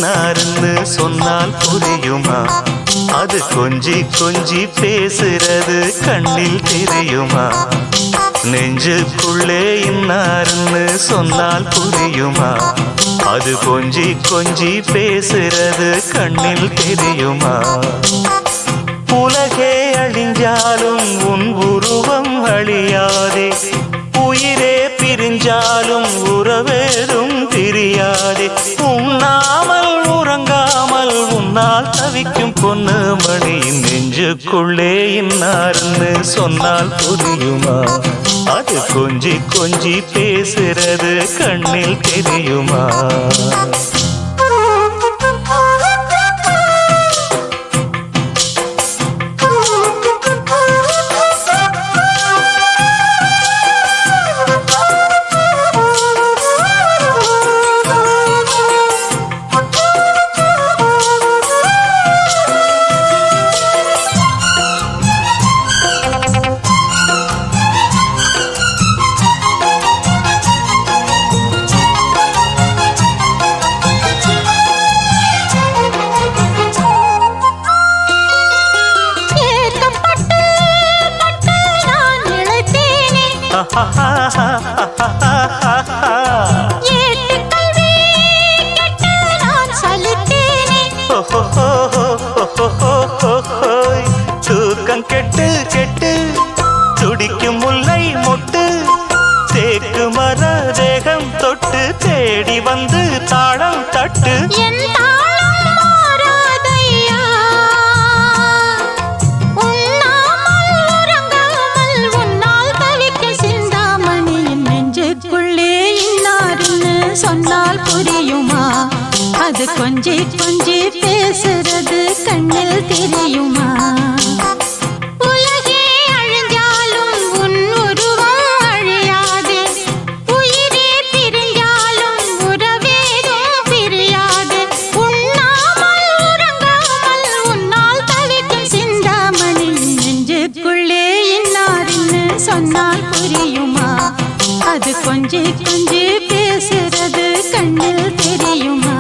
இன்னாருன்னு சொன்னால் புரியுமா? அது கொஞ்சி கொஞ்சி பேசுறது கண்ணில் தெரியுமா? நெஞ்சுக்குள்ளே இன்னாருன்னு சொன்னால் புரியுமா? அது கொஞ்சி கொஞ்சி பேசுறது கண்ணில் தெரியுமா? உலகே அழிஞ்சாலும் உன் உருவம் அழியாதே, உயிரே பிரிஞ்சாலும் உறவேதும் தெரியாதே. உண்ணாமல் உறங்காமல் உன்னால் தவிக்கும் பொண்ணு மணியின் நெஞ்சுக்குள்ளே இன்னார்னு சொன்னால் புரியுமா? அது கொஞ்சி கொஞ்சி பேசுறது கண்ணில் தெரியுமா? தூக்கம் கெட்டு கெட்டு துடிக்கும் முல்லை மொட்டு, தேக்கு மர தேகம் தொட்டு தேடி வந்து தாளம் தட்டு. சொன்னால் புரியுமா? அது கொஞ்சி கொஞ்சி பேசுறது கண்ணில் தெரியுமா? உலகே அழிஞ்சாலும் உன் உருவம் அழியாது, உயிரே பிரிஞ்சாலும் உறவேதும் பிரியாது. உண்ணாமல் உறங்காமல் உன்னால் தவிக்கும் சிந்தாமணி நெஞ்சுக்குள்ளே இன்னார்னு சொன்னால் புரியுமா? அது கொஞ்சி கொஞ்சி பேசுறது கண்ணில் தெரியுமா?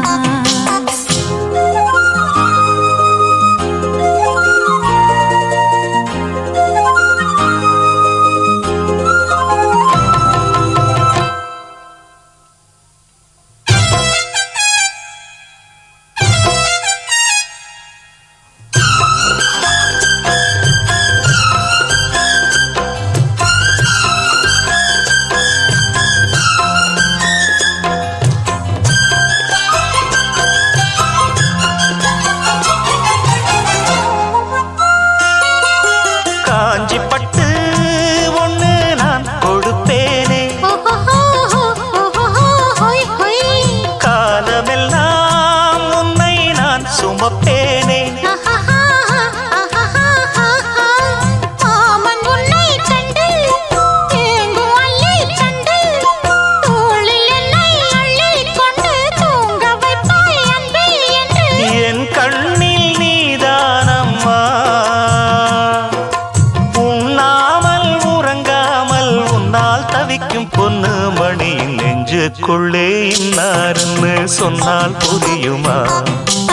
பொண்ணு மணி நெஞ்சுக்குள்ளே இன்னார்னு சொன்னால் புரியுமா?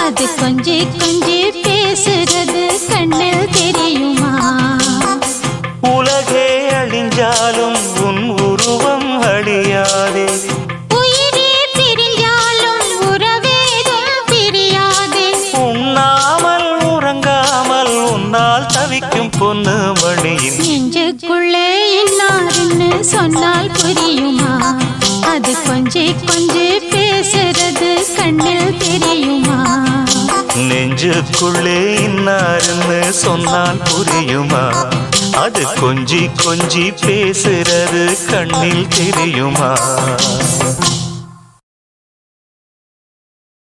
அது கொஞ்சி கொஞ்சி பேசுறது கண்ணில் தெரியுமா? உலகே அழிஞ்சாலும் உன் உருவம் அழியாதே, உயிரே பிரிஞ்சாலும் உறவேதும் பிரியாதே. உண்ணாமல் உறங்காமல் உன்னால் தவிக்கும் பொண்ணு மணியின் நெஞ்சுக்குள்ளே இன்னார்னு சொன்னால் புரியுமா? அது கொஞ்சி கொஞ்சி பேசுறது கண்ணில் தெரியுமா? நெஞ்சுக்குள்ளே இன்னார்னு சொன்னால் புரியுமா? அது கொஞ்சி கொஞ்சி பேசுறது கண்ணில் தெரியுமா?